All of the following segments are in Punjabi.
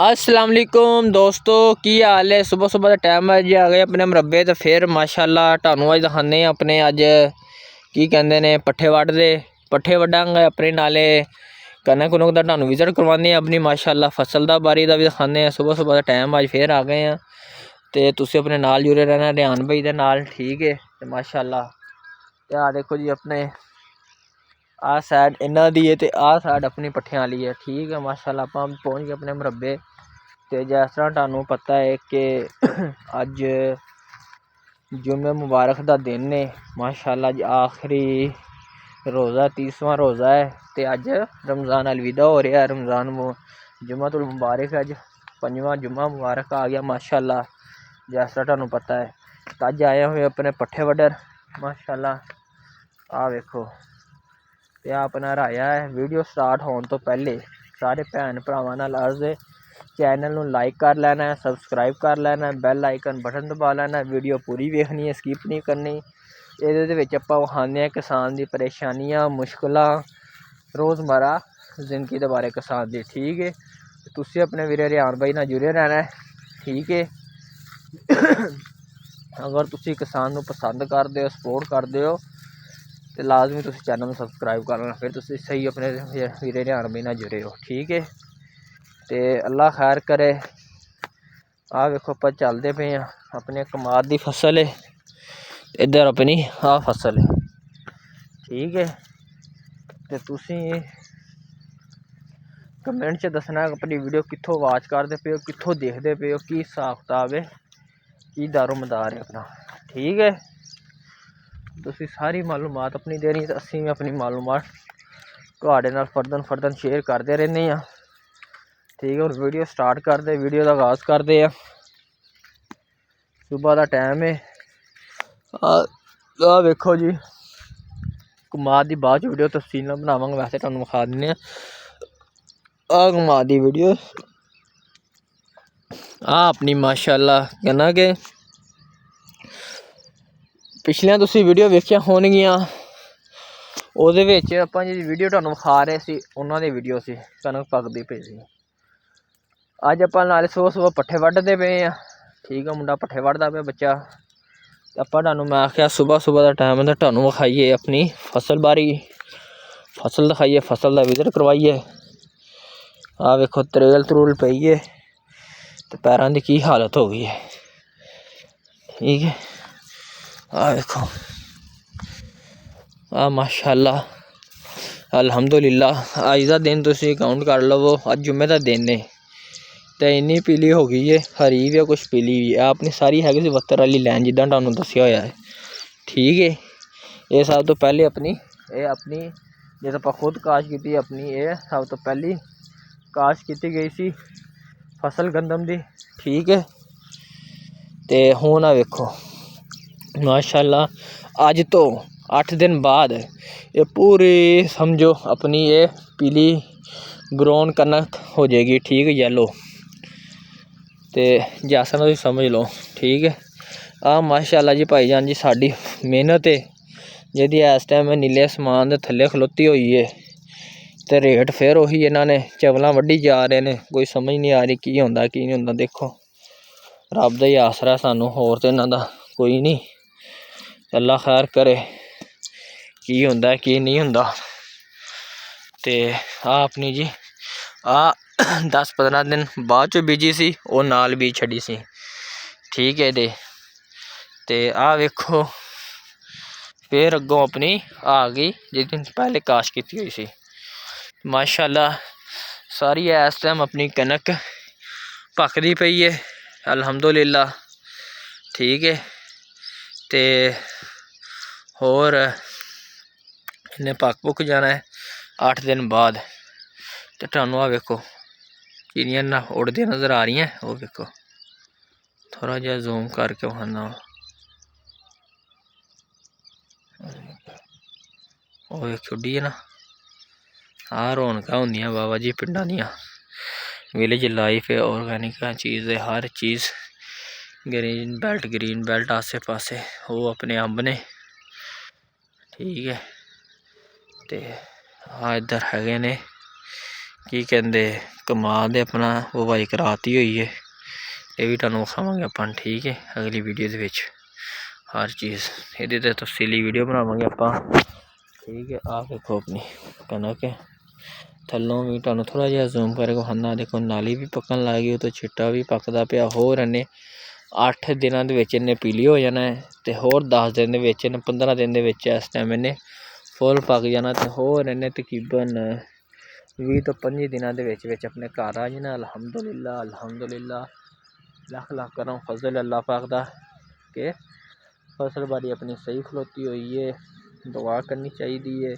अस्सलाम वालेकुम दोस्तों, की हाल है। सुबह सुबह का टाइम है जी, आ गए अपने मरबे तो फिर माशाल्लाह तुहानू अज दिखाने अपने अज की कहते ने पट्ठे वड्डदे। पट्ठे वड्डांगे अपने नाले कनक कुनक का तुहानू विजिट करवाने अपनी माशाल्लाह फसल का बारी का भी दिखाने। सुबह सुबह का टाइम अज फिर आ गए हैं तो तुसी अपने नाल जुड़े रहना रिहान भाई के नाल, ठीक है। तो माशाल्लाह ते आ देखो जी अपने आ साइड इन्हों की है तो आ साइड अपनी पट्ठियां वाली है, ठीक है। माशाल्लाह आप पहुँच गए अपने मरबे तो जिस तरह तुहानू पता है कि अज जुम्मे मुबारक का दिन है। माशाल्लाह अज आखिरी रोज़ा 30वां रोज़ा है तो अज रमज़ान अलविदा हो रहा है। रमज़ान जुम्मतुल मुबारक अज 5वां जुम्मा मुबारक आ गया माशाल्लाह, जिस तरह तुहानू पता है। तो अज आए हुए अपने पट्ठे वड्डर माशाल्लाह। आ वेखो तो अपना राया है। वीडियो स्टार्ट होने तो पहले सारे भैन भरावां नाल अर्ज़ है चैनल नू लाइक कर लेना है, सबसक्राइब कर लेना है, बैल आइकन बटन दबा लेना है। वीडियो पूरी वेखनी है, स्किप नहीं करनी। ये विखाने किसान की परेशानियां मुश्किलां रोज़मर्रा जिंदगी के बारे किसान की, ठीक है। तुसी अपने वीरे रिहान भाई नाल जुड़े रहना है, ठीक है। अगर तुसी किसान नू पसंद करते हो, सपोर्ट करते हो तो लाजमी तुसी चैनल में सबसक्राइब कर लेना, फिर तुसी सही अपने वीरे रिहान भाई नाल जुड़े हो, ठीक है। तो अल्लाह खैर करे। आ वेखो आप चलते पे हैं अपने कमाद की फसल है, इधर अपनी आ फसल है, ठीक है। तो तुसी कमेंट च दसना अपनी वीडियो कित्थों वाच करते पे हो, कित्थों देखते पे हो, की हिसाब किताब है, की दारोमदार है अपना, ठीक है। तुसी सारी मालूमात अपनी देनी तो असीं भी अपनी मालूमात तुहाडे नाल फर्दन शेयर करते रहने हैं, ठीक है। और वीडियो स्टार्ट करते, वीडियो का आगाज़ करते हैं। सुबह का टाइम है। आ वेखो जी कमाद की बाद वीडियो तफसील बनावांगे, वैसे तुहानू विखा दिन्ने आ कमाद की वीडियो। आ अपनी माशाल्लाह कहना कि पिछलियां तुसी वीडियो वेखियां होणगियां, ਉਹਦੇ ਵਿੱਚ ਆਪਾਂ ਜਿਹੜੀ ਵੀਡੀਓ ਤੁਹਾਨੂੰ ਵਿਖਾ ਰਹੇ ਸੀ ਉਹਨਾਂ ਦੀ ਵੀਡੀਓ ਸੀ ਕਣਕ ਪੱਕਦੀ ਪਈ ਸੀ। ਅੱਜ ਆਪਾਂ ਨਾਲੇ ਸੁਬਹ ਪੱਠੇ ਵੱਢਦੇ ਪਏ ਆ, ਠੀਕ ਆ। ਮੁੰਡਾ ਪੱਠੇ ਵੱਢਦਾ ਪਿਆ ਬੱਚਾ। ਆਪਾਂ ਤੁਹਾਨੂੰ ਮੈਂ ਆਖਿਆ ਸੁਬਹ ਦਾ ਟਾਈਮ ਹੈ, ਤੁਹਾਨੂੰ ਵਿਖਾਈਏ ਆਪਣੀ ਫਸਲ ਬਾਰੀ, ਫਸਲ ਦਿਖਾਈਏ, ਫਸਲ ਦਾ ਵਿਜ਼ਿਟ ਕਰਵਾਈਏ। ਆ ਵੇਖੋ ਤਰੇਲ ਤਰੂਲ ਪਈ ਹੈ ਤੇ ਪੈਰਾਂ ਦੀ ਕੀ ਹਾਲਤ ਹੋ ਗਈ ਹੈ, ਠੀਕ ਹੈ। ਆ ਵੇਖੋ आ माशाल्लाह अल्हम्दुलिल्लाह। अज का दिन तुसी काउंट कर लवो, अज जुम्मे का दिन है तो इन्नी पीली हो गई है, हरी भी है कुछ पीली भी है। अपनी सारी हैगी सी बत्तर वाली लैन जिदा तुहानू दस्सिया होया है, ठीक है। ये सब तो पहले अपनी जो आप खुद काश की अपनी ये सब तो पहली काश की गई सी फसल गंदम की, ठीक है। तो हुण आ वेखो माशाल्लाह अज तो 8 दिन बाद ये पूरी समझो अपनी ये पीली ग्रोन कनक हो जाएगी, ठीक है, येलो। तो जैसा ना समझ लो, ठीक है। माशाल्लाह जी भाईजान जी साड़ी मेहनत है जी इस टाइम नीले आसमान के थल्ले खलोती हुई है। तो रेट फिर उही इन्होंने चवलां वड्ढी जा रहे हैं, कोई समझ नहीं आ रही की होंदा की नहीं होंदा। देखो रब का ही आसरा सानू, होर तो इन्हां दा कोई नहीं। अल्लाह खैर करे की होंदा की नहीं होंदा। तो अपनी जी 10-15 दिन बाद चो बीजी सी, वो नाल बीज छड़ी सी, ठीक है। ते आ वेखो फिर अगों अपनी आ गई जिस दिन पहले काश की हुई सी। माशाल्लाह सारी इस टाइम अपनी कनक पकदी पई है अल्हम्दुलिल्लाह, ठीक है। तो होर इन्हें पक पुक जाना है 8 दिन बाद। तो तुहानू आ वेखो चिड़ियां ना उड़दियां नज़र आ रही हैं, वो वेखो थोड़ा जहा जूम करके वहाना वो वेखो डी है ना। रौनक होंदियां बाबा जी पिंडां दियां, विलेज लाइफ है, ऑर्गेनिक चीज़ है, हर चीज़। ग्रीन बेल्ट आसे पासे वो अपने अंब ने, ठीक है। तो इधर है ने ਕੀ ਕਹਿੰਦੇ ਕਮਾਲ ਦੇ ਆਪਣਾ ਵਾਈ ਕਰਾਤੀ ਹੋਈ ਹੈ। ਇਹ ਵੀ ਤੁਹਾਨੂੰ ਵਿਖਾਵਾਂਗੇ ਆਪਾਂ, ਠੀਕ ਹੈ, ਅਗਲੀ ਵੀਡੀਓ ਦੇ ਵਿੱਚ ਹਰ ਚੀਜ਼ ਇਹਦੇ 'ਤੇ ਤਫਸੀਲੀ ਵੀਡੀਓ ਬਣਾਵਾਂਗੇ ਆਪਾਂ, ਠੀਕ ਹੈ। ਆਹ ਵੇਖੋ ਆਪਣੀ ਕਣਕ ਹੈ, ਥੱਲੋਂ ਵੀ ਤੁਹਾਨੂੰ ਥੋੜ੍ਹਾ ਜਿਹਾ ਜ਼ੂਮ ਕਰਕੇ ਵਿਖਾਉਂਦਾ। ਦੇਖੋ ਨਾਲੀ ਵੀ ਪੱਕਣ ਲੱਗ ਗਈ, ਉਹ ਤੋਂ ਛਿੱਟਾ ਵੀ ਪੱਕਦਾ ਪਿਆ। ਹੋਰ ਇਹਨੇ 8 ਦਿਨਾਂ ਦੇ ਵਿੱਚ ਇਹਨੇ ਪੀਲੀ ਹੋ ਜਾਣਾ ਹੈ, ਅਤੇ ਹੋਰ 10 ਦਿਨ ਦੇ ਵਿੱਚ ਇਹਨੇ 15 ਦਿਨ ਦੇ ਵਿੱਚ ਇਸ ਟਾਈਮ ਇਹਨੇ ਫੁੱਲ ਪੱਕ ਜਾਣਾ, ਅਤੇ ਹੋਰ ਇਹਨੇ ਤਕਰੀਬਨ 20 ਤੋਂ 25 ਦਿਨਾਂ ਦੇ ਵਿੱਚ ਆਪਣੇ ਘਰ ਆ ਜਾਣਾ। ਅਲਹਮਦੁਲਿਲਾ ਅਲਹਮਦੁਲਿਲਾ, ਲੱਖ ਲੱਖ ਕਰਮ ਫਜ਼ਲ ਅੱਲਾ ਪਾਕ ਦਾ ਕਿ ਫਸਲ ਬਾੜੀ ਆਪਣੀ ਸਹੀ ਖਲੋਤੀ ਹੋਈ ਹੈ। ਦੁਆ ਕਰਨੀ ਚਾਹੀਦੀ ਹੈ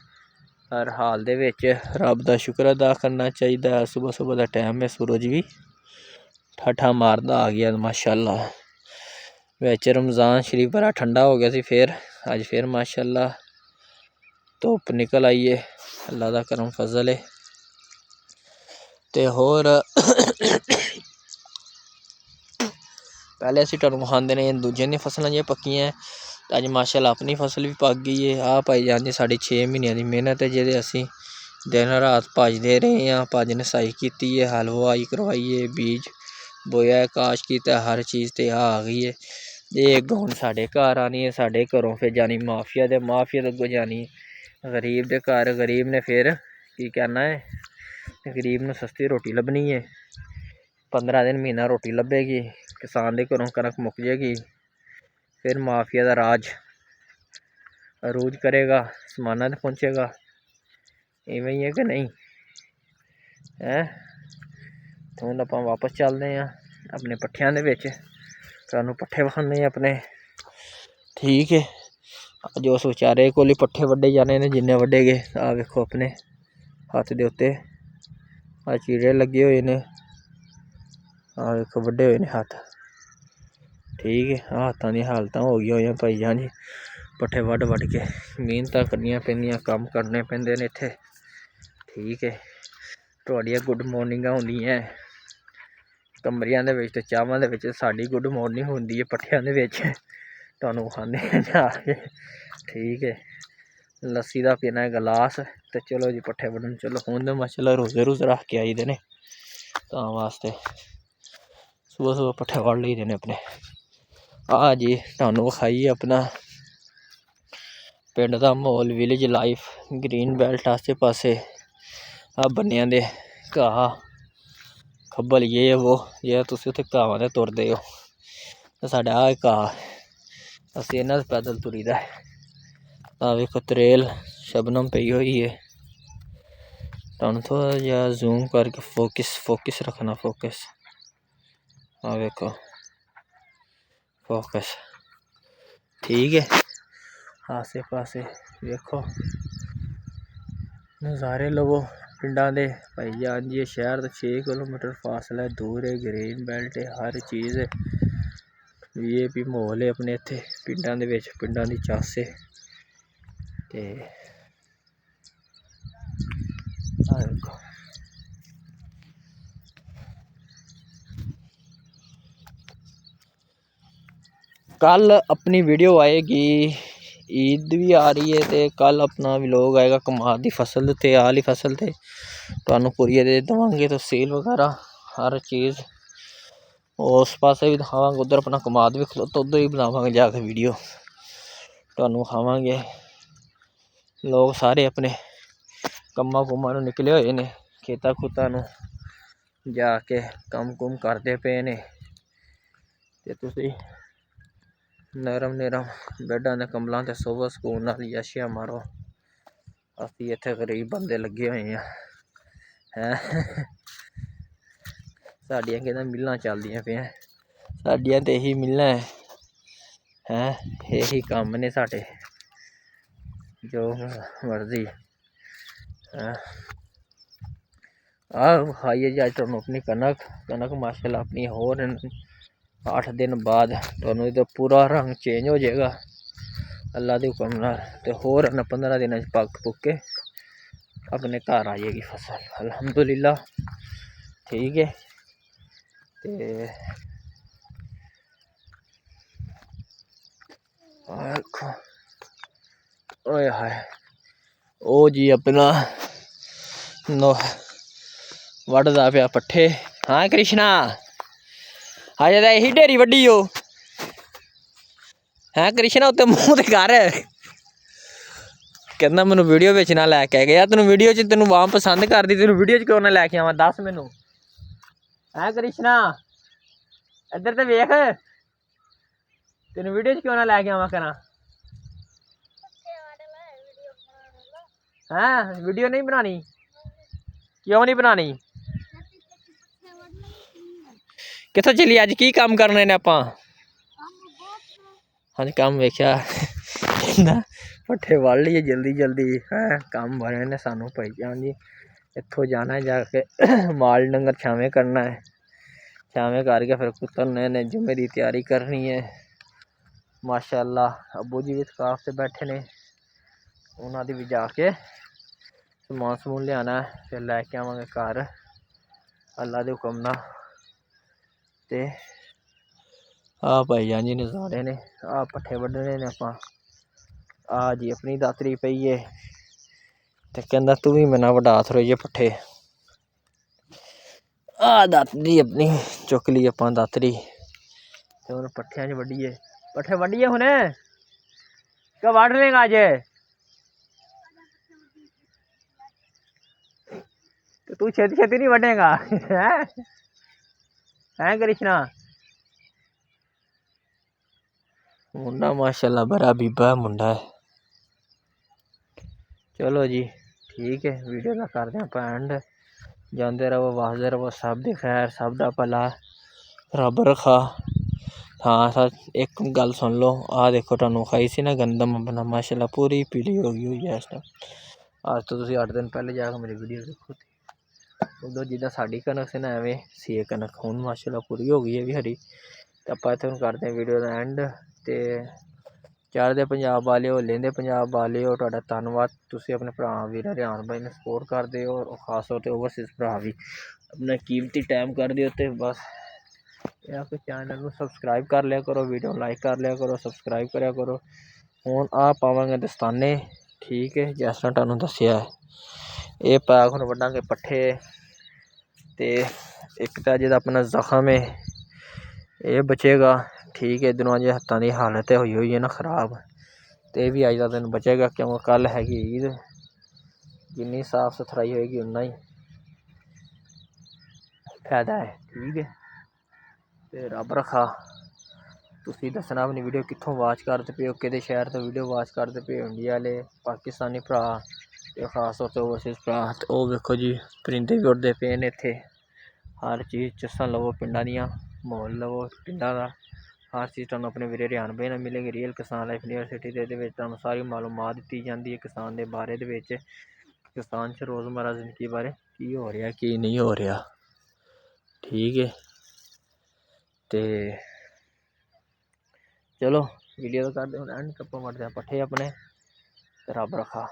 ਹਰ ਹਾਲ ਦੇ ਵਿੱਚ, ਰੱਬ ਦਾ ਸ਼ੁਕਰ ਅਦਾ ਕਰਨਾ ਚਾਹੀਦਾ। ਸੁਬਹ ਸੁਬਹ ਦਾ ਟਾਈਮ ਹੈ, ਸੂਰਜ ਵੀ ਠਾਠਾ ਮਾਰਦਾ ਆ ਗਿਆ ਮਾਸ਼ਾਅੱਲਾ। ਵਿੱਚ ਰਮਜ਼ਾਨ ਸ਼ਰੀਫ ਬੜਾ ਠੰਡਾ ਹੋ ਗਿਆ ਸੀ, ਫਿਰ ਅੱਜ ਫਿਰ ਮਾਸ਼ਾਅੱਲਾ ਧੁੱਪ ਨਿਕਲ ਆਈ ਹੈ, ਅੱਲਾ ਦਾ ਕਰਮ ਫਜ਼ਲ ਹੈ। ਅਤੇ ਹੋਰ ਪਹਿਲੇ ਅਸੀਂ ਤੁਹਾਨੂੰ ਵਿਖਾਉਂਦੇ ਨੇ ਦੂਜਿਆਂ ਦੀਆਂ ਫਸਲਾਂ ਜਿਹੀਆਂ ਪੱਕੀਆਂ, ਅਤੇ ਅੱਜ ਮਾਸ਼ਾਅੱਲਾ ਆਪਣੀ ਫਸਲ ਵੀ ਪੱਕ ਗਈ ਹੈ। ਆਹ ਭਾਈ ਜਾਨ ਜੀ ਸਾਡੀ 6 ਮਹੀਨਿਆਂ ਦੀ ਮਿਹਨਤ ਹੈ, ਜਿਹਦੇ ਅਸੀਂ ਦਿਨ ਰਾਤ ਭੱਜਦੇ ਰਹੇ ਹਾਂ। ਭੱਜ ਨਸਾਈ ਕੀਤੀ ਹੈ, ਹਲ ਵਾਈ ਕਰਵਾਈ ਹੈ, ਬੀਜ ਬੋਇਆ, ਕਾਸ਼ ਕੀਤਾ, ਹਰ ਚੀਜ਼ 'ਤੇ ਆ ਗਈ ਹੈ। ਇਹ ਅੱਗੋਂ ਹੁਣ ਸਾਡੇ ਘਰ ਆਉਣੀ ਹੈ, ਸਾਡੇ ਘਰੋਂ ਫਿਰ ਜਾਣੀ ਮਾਫੀਆ ਦੇ, ਮਾਫੀਆ ਦੇ ਅੱਗੋਂ ਜਾਣੀ ਗਰੀਬ ਦੇ ਘਰ। ਗਰੀਬ ਨੇ ਫਿਰ ਕੀ ਕਰਨਾ ਹੈ, ਗਰੀਬ ਨੂੰ ਸਸਤੀ ਰੋਟੀ ਲੱਭਣੀ ਹੈ। 15 ਦਿਨ ਮਹੀਨਾ ਰੋਟੀ ਲੱਭੇਗੀ, ਕਿਸਾਨ ਦੇ ਘਰੋਂ ਕਣਕ ਮੁੱਕ ਜਾਏਗੀ, ਫਿਰ ਮਾਫੀਆ ਦਾ ਰਾਜ ਅਰੂਜ ਕਰੇਗਾ, ਸਮਾਨਾਂ 'ਤੇ ਪਹੁੰਚੇਗਾ। ਇਵੇਂ ਹੀ ਹੈ ਕਿ ਨਹੀਂ ਹੈ। ਹੁਣ ਆਪਾਂ ਵਾਪਸ ਚੱਲਦੇ ਹਾਂ ਆਪਣੇ ਪੱਠਿਆਂ ਦੇ ਵਿੱਚ, ਤੁਹਾਨੂੰ ਪੱਠੇ ਵਿਖਾਉਂਦੇ ਹਾਂ ਆਪਣੇ, ਠੀਕ ਹੈ। ਅੱਜ ਉਸ ਵਿਚਾਰੇ ਕੋਲ ਹੀ ਪੱਠੇ ਵੱਢੇ ਜਾਣੇ ਨੇ ਜਿੰਨੇ ਵੱਢੇ ਗਏ। ਆਹ ਵੇਖੋ ਆਪਣੇ ਹੱਥ ਦੇ ਉੱਤੇ ਆਹ ਚੀੜੇ ਲੱਗੇ ਹੋਏ ਨੇ, ਆਹ ਵੇਖੋ ਵੱਡੇ ਹੋਏ ਨੇ ਹੱਥ, ਠੀਕ ਹੈ। ਆਹ ਹੱਥਾਂ ਦੀਆਂ ਹਾਲਤਾਂ ਹੋ ਗਈਆਂ ਹੋਈਆਂ ਭਾਈ ਜਾਨ ਜੀ, ਪੱਠੇ ਵੱਢ ਕੇ ਮਿਹਨਤਾਂ ਕਰਨੀਆਂ ਪੈਂਦੀਆਂ, ਕੰਮ ਕਰਨੇ ਪੈਂਦੇ ਨੇ ਇੱਥੇ, ਠੀਕ ਹੈ। ਤੁਹਾਡੀਆਂ ਗੁੱਡ ਮੋਰਨਿੰਗਾਂ ਹੁੰਦੀਆਂ ਕਮਰਿਆਂ ਦੇ ਵਿੱਚ ਅਤੇ ਚਾਹਵਾਂ ਦੇ ਵਿੱਚ, ਸਾਡੀ ਗੁੱਡ ਮੋਰਨਿੰਗ ਹੁੰਦੀ ਹੈ ਪੱਠਿਆਂ ਦੇ ਵਿੱਚ, ਤੁਹਾਨੂੰ ਵਿਖਾਉਂਦੇ ਹਾਂ ਜਾ ਕੇ, ਠੀਕ ਹੈ। ਲੱਸੀ ਦਾ ਪੀਣਾ ਗਲਾਸ, ਅਤੇ ਚਲੋ ਜੀ ਪੱਠੇ ਵੱਢਣ ਚਲੋ। ਹੁਣ ਤਾਂ ਮਾਸ਼ਾਅੱਲਾ ਰੋਜ਼ੇ ਰੂਜ਼ੇ ਰੱਖ ਕੇ ਆਈ ਦੇ ਨੇ, ਤਾਂ ਵਾਸਤੇ ਸੁਬਹ ਸੁਬਹ ਪੱਠੇ ਵੱਢ ਲਈ ਦੇ ਨੇ ਆਪਣੇ। ਆਹ ਜੀ ਤੁਹਾਨੂੰ ਵਿਖਾਈਏ ਆਪਣਾ ਪਿੰਡ ਦਾ ਮਾਹੌਲ, ਵਿਲੇਜ ਲਾਈਫ, ਗ੍ਰੀਨ ਬੈਲਟ ਆਸੇ ਪਾਸੇ ਆਹ ਬੰਨਿਆਂ ਦੇ ਘਾਹ ਖੱਬਲ ਜੇ ਉਹ ਜੇ ਤੁਸੀਂ ਉੱਥੇ ਘਾਹਾਂ 'ਤੇ ਤੁਰਦੇ ਹੋ, ਅਤੇ ਸਾਡਾ ਆਹ ਘਾਹ ਅਸੀਂ ਇਹਨਾਂ ਦੇ ਪੈਦਲ ਤੁਰੀਦਾ। ਆਹ ਵੇਖੋ ਤਰੇਲ ਸ਼ਬਨਮ ਪਈ ਹੋਈ ਹੈ, ਤੁਹਾਨੂੰ ਥੋੜ੍ਹਾ ਜਿਹਾ ਜ਼ੂਮ ਕਰਕੇ ਫੋਕਸ ਰੱਖਣਾ, ਫੋਕਸ, ਆਹ ਵੇਖੋ ਫੋਕਸ, ਠੀਕ ਹੈ। ਆਸੇ ਪਾਸੇ ਵੇਖੋ ਨਜ਼ਾਰੇ ਲਵੋ ਪਿੰਡਾਂ ਦੇ ਭਾਈ ਜਾਨ ਜੀ। ਸ਼ਹਿਰ ਤੋਂ 6 ਕਿਲੋਮੀਟਰ ਫਾਸਲਾ ਦੂਰ ਹੈ, ਗ੍ਰੀਨ ਬੈਲਟ ਹੈ, ਹਰ ਚੀਜ਼ ਹੈ, VIP ਮਾਹੌਲ ਹੈ ਆਪਣੇ ਇੱਥੇ ਪਿੰਡਾਂ ਦੇ ਵਿੱਚ, ਪਿੰਡਾਂ ਦੀ ਚੱਸ ਹੈ। ਅਤੇ ਆਹ ਵੇਖੋ ਕੱਲ ਆਪਣੀ ਵੀਡੀਓ ਆਏਗੀ, ਈਦ ਵੀ ਆ ਰਹੀ ਹੈ, ਅਤੇ ਕੱਲ ਆਪਣਾ ਵਲੋਗ ਆਏਗਾ ਕਮਾਦ ਦੀ ਫਸਲ 'ਤੇ, ਆਹ ਵਾਲੀ ਫਸਲ 'ਤੇ ਤੁਹਾਨੂੰ ਕੁਰੀਅਰ ਦੇ ਦੇਵਾਂਗੇ, ਤਫਸੀਲ ਵਗੈਰਾ ਹਰ ਚੀਜ਼ ਉਸ ਪਾਸੇ ਵੀ ਦਿਖਾਵਾਂਗੇ। ਉੱਧਰ ਆਪਣਾ ਕਮਾਦ ਵੀ ਖਲੋਤਾ, ਉੱਧਰ ਹੀ ਬਣਾਵਾਂਗੇ ਜਾ ਕੇ ਵੀਡੀਓ, ਤੁਹਾਨੂੰ ਵਿਖਾਵਾਂਗੇ। ਲੋਕ ਸਾਰੇ ਆਪਣੇ ਕੰਮਾਂ ਕੁੰਮਾਂ ਨੂੰ ਨਿਕਲੇ ਹੋਏ ਨੇ, ਖੇਤਾਂ ਖੂਤਾਂ ਨੂੰ ਜਾ ਕੇ ਕੰਮ ਕੁੰਮ ਕਰਦੇ ਪਏ ਨੇ, ਅਤੇ ਤੁਸੀਂ ਨਰਮ ਬੈੱਡਾਂ ਦੇ ਕੰਬਲਾਂ 'ਤੇ ਸੋਵੋ, ਸਕੂਨ ਨਾਲ ਯਾਸ਼ੀਆਂ ਮਾਰੋ। ਅਸੀਂ ਇੱਥੇ ਗਰੀਬ ਬੰਦੇ ਲੱਗੇ ਹੋਏ ਹਾਂ ਹੈਂ। ਸਾਡੀਆਂ ਕਿਹਦਾ ਮਿੱਲਾਂ ਚੱਲਦੀਆਂ ਪਈਆਂ, ਸਾਡੀਆਂ ਤਾਂ ਇਹੀ ਮਿੱਲਾਂ ਹੈ, ਇਹੀ ਕੰਮ ਨੇ ਸਾਡੇ, ਜੋ ਮਰਜ਼ੀ ਹੈ। ਆਹ ਖਾਈਏ ਜੀ ਅੱਜ ਤੁਹਾਨੂੰ ਆਪਣੀ ਕਣਕ ਮਾਸ਼ਾਅੱਲਾ ਆਪਣੀ ਹੋਰ 8 ਦਿਨ ਬਾਅਦ ਤੁਹਾਨੂੰ ਇਹਦਾ ਪੂਰਾ ਰੰਗ ਚੇਂਜ ਹੋ ਜਾਏਗਾ ਅੱਲਾ ਦੇ ਹੁਕਮ ਨਾਲ, ਅਤੇ ਹੋਰ 15 ਦਿਨਾਂ 'ਚ ਪੱਕ ਪੁੱਕ ਕੇ ਆਪਣੇ ਘਰ ਆ ਜਾਏਗੀ ਫਸਲ ਅਲਹਮਦੁਲਿਲਾ, ਠੀਕ ਹੈ। ਅਤੇ ਵੇਖੋ ਓਏ ਹਾਏ ਉਹ ਜੀ ਆਪਣਾ ਵੱਢਦਾ ਪਿਆ ਪੱਠੇ। ਹਾਂ ਕ੍ਰਿਸ਼ਨਾ ਹਜੇ ਤਾਂ ਇਹੀ ਢੇਰੀ ਵੱਡੀ ਓ ਹੈਂ ਕ੍ਰਿਸ਼ਨਾ ਉੱਤੇ ਮੂੰਹ ਤੇ ਕਰ ਕਹਿੰਦਾ ਮੈਨੂੰ ਵੀਡੀਓ ਵਿੱਚ ਨਾ ਲੈ ਕੇ ਗਿਆ ਤੈਨੂੰ ਵੀਡੀਓ 'ਚ ਤੈਨੂੰ ਵਾਮ ਪਸੰਦ ਕਰਦੀ ਤੈਨੂੰ ਵੀਡੀਓ 'ਚ ਕਿਉਂ ਨਾ ਲੈ ਕੇ ਆਵਾਂ ਦੱਸ ਮੈਨੂੰ ਹੈਂ ਕ੍ਰਿਸ਼ਨਾ ਇੱਧਰ ਤੇ ਵੇਖ ਤੈਨੂੰ ਵੀਡੀਓ 'ਚ ਕਿਉਂ ਨਾ ਲੈ ਕੇ ਆਵਾਂ ਕਰਾਂ ਹੈਂ ਵੀਡੀਓ ਨਹੀਂ ਬਣਾਉਣੀ ਕਿਉਂ ਨਹੀਂ ਬਣਾਉਣੀ ਕਿੱਥੋਂ ਚੱਲੀ ਅੱਜ ਕੀ ਕੰਮ ਕਰਨੇ ਨੇ ਆਪਾਂ ਹਾਂਜੀ ਕੰਮ ਵੇਖਿਆ ਕਹਿੰਦਾ ਪੱਠੇ ਵੱਢ ਲਈਏ ਜਲਦੀ ਜਲਦੀ ਹੈ ਕੰਮ ਬਣੇ ਨੇ ਸਾਨੂੰ ਭਾਈ ਜਾਨ ਜੀ ਇੱਥੋਂ ਜਾਣਾ ਜਾ ਕੇ ਮਾਲ ਡੰਗਰ ਛਾਵੇਂ ਕਰਨਾ ਹੈ ਛਾਵੇਂ ਕਰਕੇ ਫਿਰ ਕੁਤਰਨੇ ਨੇ ਜੁਮੇ ਦੀ ਤਿਆਰੀ ਕਰਨੀ ਹੈ ਮਾਸ਼ਾਅੱਲਾ ਅੱਬੂ ਜੀ ਵੀ ਥਕਾਫ ਤੇ ਬੈਠੇ ਨੇ ਉਹਨਾਂ ਦੀ ਵੀ ਜਾ ਕੇ ਸਮਾਨ ਸਮੂਨ ਲਿਆਉਣਾ ਫਿਰ ਲੈ ਕੇ ਆਵਾਂਗੇ ਘਰ ਅੱਲਾ ਦੇ ਹੁਕਮ ਨਾਲ ਤੇ ਆ ਭਾਈ ਜਾਨ ਜੀ ਨਜ਼ਾਰੇ ਨੇ ਆ ਪੱਠੇ ਵੱਢਣੇ ਨੇ ਆਪਾਂ ਆ ਜੀ ਆਪਣੀ ਦਾਤਰੀ ਪਈ ਏ ਤੇ ਕਹਿੰਦਾ ਤੂੰ ਵੀ ਮੇਰੇ ਨਾਲ ਵਡਾ ਥੋੜ੍ਹੇ ਜਿਹੇ ਪੱਠੇ ਆ ਦਾਤਰੀ ਆਪਣੀ ਚੁੱਕ ਲਈ ਆਪਾਂ ਦਾਤਰੀ ਤੇ ਹੁਣ ਪੱਠਿਆਂ 'ਚ ਵੱਢੀਏ ਪੱਠੇ ਵੱਢੀਏ ਹੁਣ ਕਿ ਵੱਢ ਲੇਗਾ ਅੱਜ ਤੇ ਤੂੰ ਛੇਤੀ ਛੇਤੀ ਨਹੀਂ ਵੱਢੇਗਾ ਹੈਂ ਕ੍ਰਿਸ਼ਨਾ ਮੁੰਡਾ ਮਾਸ਼ਾਅੱਲਾ ਬੜਾ ਬੀਬਾ ਮੁੰਡਾ ਹੈ ਚਲੋ ਜੀ ਠੀਕ ਹੈ ਵੀਡੀਓ ਦਾ ਕਰਦੇ ਆਪਾਂ ਐਂਡ ਜਾਂਦੇ ਰਹੋ ਵਸਦੇ ਰਹੋ ਸਭ ਦੀ ਖੈਰ ਸਭ ਦਾ ਭਲਾ ਰੱਬ ਰੱਖਾ ਹਾਂ ਸਰ ਇੱਕ ਗੱਲ ਸੁਣ ਲਓ ਆਹ ਦੇਖੋ ਤੁਹਾਨੂੰ ਖਾਈ ਸੀ ਨਾ ਗੰਦਮ ਆਪਣਾ ਮਾਸ਼ਾਅੱਲਾ ਪੂਰੀ ਪੀਲੀ ਹੋ ਗਈ ਹੋਈ ਹੈ ਇਸ ਟਾਈਮ ਅੱਜ ਤੋਂ ਤੁਸੀਂ 8 ਦਿਨ ਪਹਿਲੇ ਜਾ ਕੇ ਮੇਰੀ ਵੀਡੀਓ ਦੇਖੋ ਉਦੋਂ ਜਿੱਦਾਂ ਸਾਡੀ ਕਣਕ ਸੀ ਨਾ ਐਵੇਂ ਸੀ ਇਹ ਕਣਕ ਹੁਣ ਮਾਸ਼ਾਅੱਲਾ ਪੂਰੀ ਹੋ ਗਈ ਹੈ ਵੀ ਹਰੀ ਤੇ ਆਪਾਂ ਇੱਥੇ ਹੁਣ ਕਰਦੇ ਹਾਂ ਵੀਡੀਓ ਦਾ ਐਂਡ ਤੇ ਚੜ੍ਹਦੇ ਪੰਜਾਬ ਵਾਲਿਓ ਲਹਿੰਦੇ ਪੰਜਾਬ ਵਾਲਿਓ ਤੁਹਾਡਾ ਧੰਨਵਾਦ ਤੁਸੀਂ ਆਪਣੇ ਭਰਾ ਵੀਰ ਰਿਆਨ ਬਾਈ ਨੂੰ ਸਪੋਰਟ ਕਰਦੇ ਹੋ ਔਰ ਖਾਸ ਤੌਰ 'ਤੇ ਓਵਰਸੀਜ਼ ਭਰਾ ਵੀ ਆਪਣਾ ਕੀਮਤੀ ਟਾਈਮ ਕੱਢਦੇ ਹੋ ਅਤੇ ਬਸ ਇਹ ਆਪਣੇ ਚੈਨਲ ਨੂੰ ਸਬਸਕ੍ਰਾਈਬ ਕਰ ਲਿਆ ਕਰੋ ਵੀਡੀਓ ਲਾਈਕ ਕਰ ਲਿਆ ਕਰੋ ਸਬਸਕ੍ਰਾਈਬ ਕਰਿਆ ਕਰੋ ਹੁਣ ਆਹ ਪਾਵਾਂਗੇ ਦਸਤਾਨੇ ਠੀਕ ਹੈ ਜਿਸ ਤਰ੍ਹਾਂ ਤੁਹਾਨੂੰ ਦੱਸਿਆ ਇਹ ਪਾ ਹੁਣ ਵੱਢਾਂਗੇ ਪੱਠੇ ਅਤੇ ਇੱਕ ਤਾਂ ਜਿਹਦਾ ਆਪਣਾ ਜ਼ਖਮ ਹੈ ਇਹ ਬਚੇਗਾ ਠੀਕ ਹੈ ਇੱਧਰੋਂ ਅਜੇ ਹੱਥਾਂ ਦੀ ਹਾਲਤ ਹੋਈ ਹੈ ਨਾ ਖ਼ਰਾਬ ਅਤੇ ਇਹ ਵੀ ਅੱਜ ਦਾ ਦਿਨ ਬਚੇਗਾ ਕਿਉਂਕਿ ਕੱਲ੍ਹ ਹੈਗੀ ਈਦ ਜਿੰਨੀ ਸਾਫ਼ ਸੁਥਰਾਈ ਹੋਏਗੀ ਉਨਾ ਹੀ ਫਾਇਦਾ ਹੈ ਠੀਕ ਹੈ ਅਤੇ ਰੱਬ ਰੱਖਾ ਤੁਸੀਂ ਦੱਸਣਾ ਆਪਣੀ ਵੀਡੀਓ ਕਿੱਥੋਂ ਵਾਚ ਕਰਦੇ ਪਏ ਹੋ ਕਿਹੜੇ ਸ਼ਹਿਰ ਤੋਂ ਵੀਡੀਓ ਵਾਚ ਕਰਦੇ ਪਏ ਹੋ ਇੰਡੀਆ ਵਾਲੇ ਪਾਕਿਸਤਾਨੀ ਭਰਾ ਅਤੇ ਖਾਸ ਤੌਰ 'ਤੇ ਓਵਰਸੀਜ਼ ਭਰਾ ਅਤੇ ਉਹ ਵੇਖੋ ਜੀ ਪਰਿੰਦੇ ਵੀ ਉੱਡਦੇ ਪਏ ਨੇ ਇੱਥੇ ਹਰ ਚੀਜ਼ ਚੀਜ਼ਾਂ ਲਵੋ ਪਿੰਡਾਂ ਦੀਆਂ ਮਾਹੌਲ ਲਵੋ ਪਿੰਡਾਂ ਦਾ ਹਰ ਚੀਜ਼ ਤੁਹਾਨੂੰ ਆਪਣੇ ਵੀਰੇ ਰਿਆਨ ਬਾਈ ਨਾਲ ਮਿਲੇਗੀ ਰੀਅਲ ਕਿਸਾਨ ਲਾਈਫ ਯੂਨੀਵਰਸਿਟੀ ਦੇ ਵਿੱਚ ਤੁਹਾਨੂੰ ਸਾਰੀ ਮਾਲੂਮਾਤ ਦਿੱਤੀ ਜਾਂਦੀ ਹੈ ਕਿਸਾਨ ਦੇ ਬਾਰੇ ਦੇ ਵਿੱਚ ਕਿਸਾਨ 'ਚ ਰੋਜ਼ਮਰਾ ਜ਼ਿੰਦਗੀ ਬਾਰੇ ਕੀ ਹੋ ਰਿਹਾ ਕੀ ਨਹੀਂ ਹੋ ਰਿਹਾ ਠੀਕ ਹੈ ਅਤੇ ਚਲੋ ਵੀਡੀਓ ਦਾ ਕਰਦੇ ਹੁਣ ਐਂਡ ਕੱਪਾਂ ਵੱਢਦੇ ਪੱਠੇ ਆਪਣੇ ਰੱਬ ਰੱਖਾ